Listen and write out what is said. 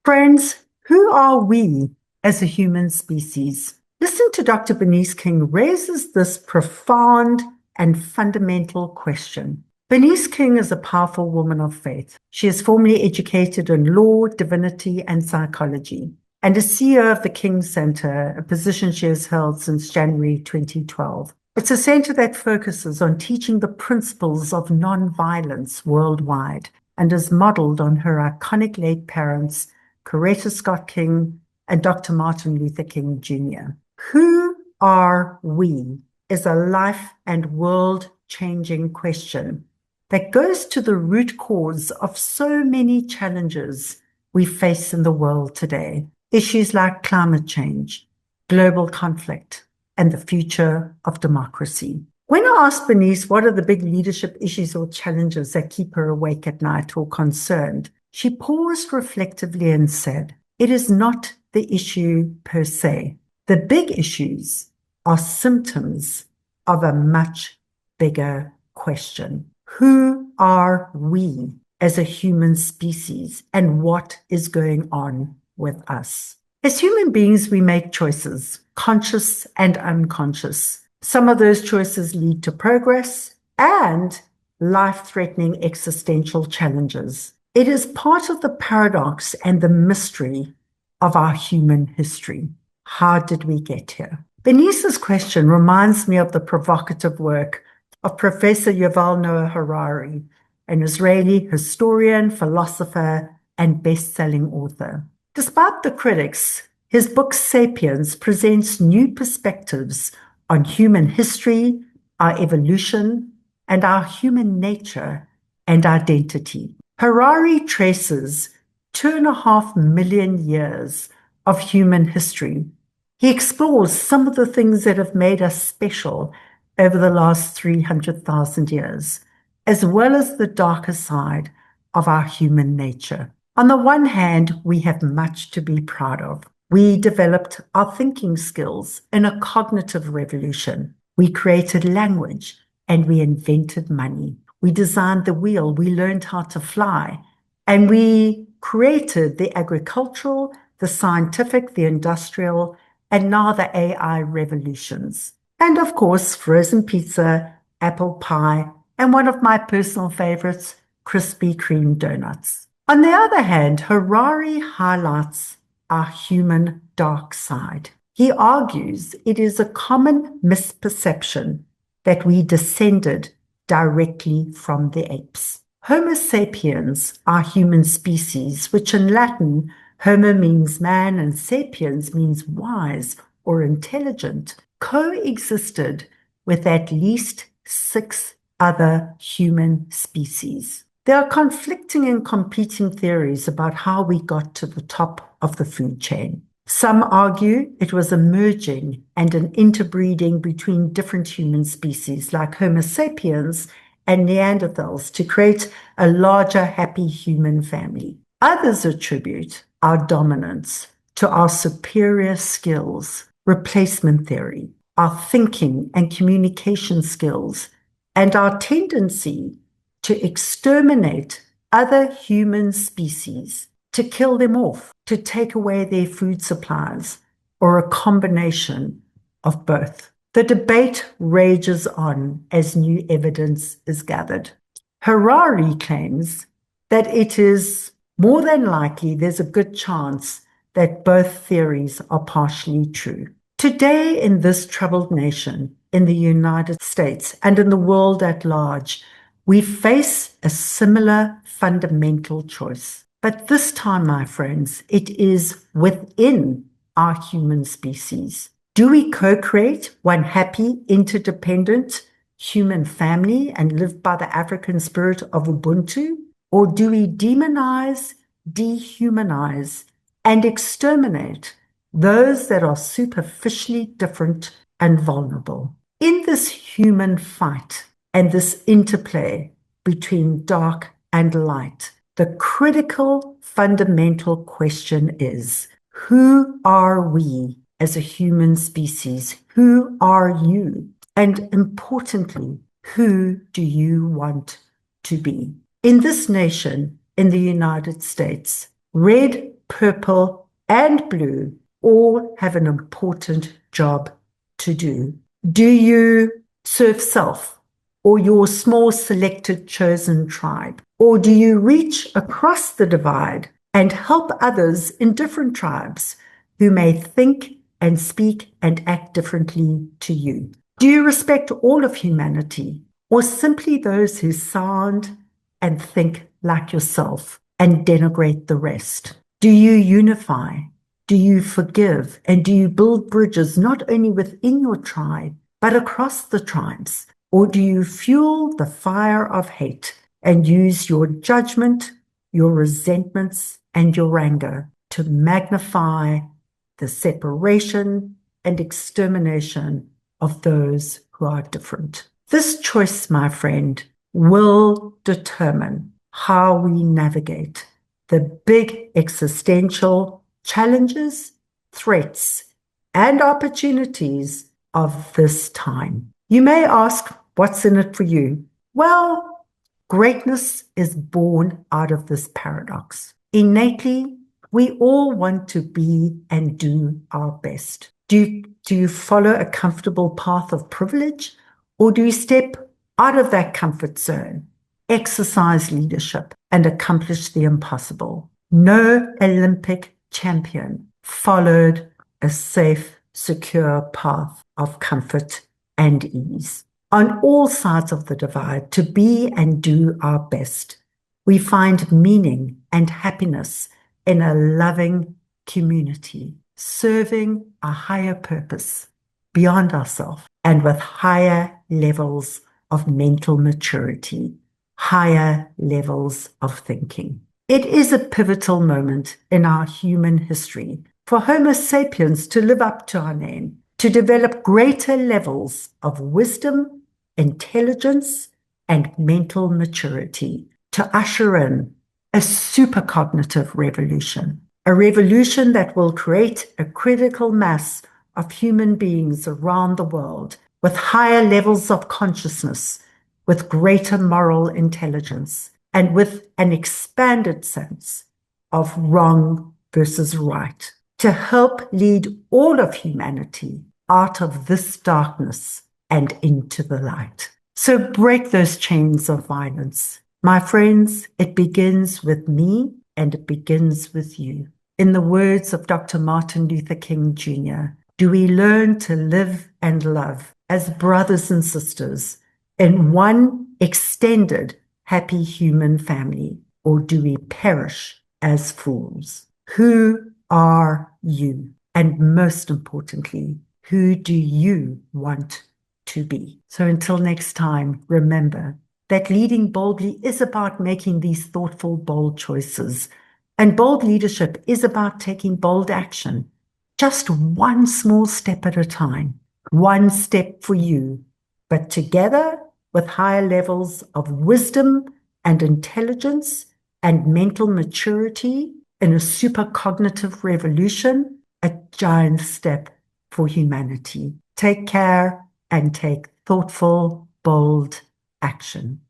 Friends, who are we as a human species? Listen to Dr. Bernice King raises this profound and fundamental question. Bernice King is a powerful woman of faith. She is formally educated in law, divinity, and psychology, and is CEO of the King Center, a position she has held since January 2012. It's a center that focuses on teaching the principles of nonviolence worldwide and is modeled on her iconic late parents, Coretta Scott King and Dr. Martin Luther King Jr. Who are we is a life and world-changing question that goes to the root cause of so many challenges we face in the world today. Issues like climate change, global conflict, and the future of democracy. When I asked Bernice what are the big leadership issues or challenges that keep her awake at night or concerned, she paused reflectively and said, "It is not the issue per se. The big issues are symptoms of a much bigger question. Who are we as a human species, and what is going on with us?" As human beings, we make choices, conscious and unconscious. Some of those choices lead to progress and life-threatening existential challenges. It is part of the paradox and the mystery of our human history. How did we get here? Bernice's question reminds me of the provocative work of Professor Yuval Noah Harari, an Israeli historian, philosopher, and best-selling author. Despite the critics, his book *Sapiens* presents new perspectives on human history, our evolution, and our human nature and identity. Harari traces 2.5 million years of human history. He explores some of the things that have made us special over the last 300,000 years, as well as the darker side of our human nature. On the one hand, we have much to be proud of. We developed our thinking skills in a cognitive revolution. We created language and we invented money. We designed the wheel, we learned how to fly, and we created the agricultural, the scientific, the industrial, and now the AI revolutions. And of course, frozen pizza, apple pie, and one of my personal favorites, Krispy Kreme donuts. On the other hand, Harari highlights our human dark side. He argues it is a common misperception that we descended directly from the apes. Homo sapiens, our human species, which in Latin, homo means man and sapiens means wise or intelligent, coexisted with at least 6 other human species. There are conflicting and competing theories about how we got to the top of the food chain. Some argue it was a merging and an interbreeding between different human species like Homo sapiens and Neanderthals to create a larger happy human family. Others attribute our dominance to our superior skills, replacement theory, our thinking and communication skills, and our tendency to exterminate other human species, to kill them off, to take away their food supplies, or a combination of both. The debate rages on as new evidence is gathered. Harari claims that it is more than likely there's a good chance that both theories are partially true. Today, in this troubled nation, in the United States, and in the world at large, we face a similar fundamental choice. But this time, my friends, it is within our human species. Do we co-create one happy, interdependent human family and live by the African spirit of Ubuntu? Or do we demonize, dehumanize, and exterminate those that are superficially different and vulnerable? In this human fight and this interplay between dark and light, the critical fundamental question is, who are we as a human species? Who are you? And importantly, who do you want to be? In this nation, in the United States, red, purple, and blue all have an important job to do. Do you serve self or your small selected chosen tribe? Or do you reach across the divide and help others in different tribes who may think and speak and act differently to you? Do you respect all of humanity or simply those who sound and think like yourself and denigrate the rest? Do you unify? Do you forgive? And do you build bridges not only within your tribe, but across the tribes? Or do you fuel the fire of hate and use your judgment, your resentments, and your anger to magnify the separation and extermination of those who are different? This choice, my friend, will determine how we navigate the big existential challenges, threats, and opportunities of this time. You may ask, what's in it for you? Well, greatness is born out of this paradox. Innately, we all want to be and do our best. Do you follow a comfortable path of privilege, or do you step out of that comfort zone, exercise leadership, and accomplish the impossible? No Olympic champion followed a safe, secure path of comfort and ease. On all sides of the divide, to be and do our best, we find meaning and happiness in a loving community, serving a higher purpose beyond ourselves and with higher levels of mental maturity, higher levels of thinking. It is a pivotal moment in our human history for Homo sapiens to live up to our name, to develop greater levels of wisdom, intelligence, and mental maturity, to usher in a supercognitive revolution, a revolution that will create a critical mass of human beings around the world with higher levels of consciousness, with greater moral intelligence, and with an expanded sense of wrong versus right, to help lead all of humanity out of this darkness and into the light. So break those chains of violence. My friends, it begins with me and it begins with you. In the words of Dr. Martin Luther King Jr., do we learn to live and love as brothers and sisters in one extended, happy human family, or do we perish as fools? Who are you? And most importantly, who do you want to be? So until next time, remember that leading boldly is about making these thoughtful, bold choices. And bold leadership is about taking bold action, just one small step at a time, one step for you, but together with higher levels of wisdom and intelligence and mental maturity in a supercognitive revolution, a giant step for humanity. Take care and take thoughtful, bold action.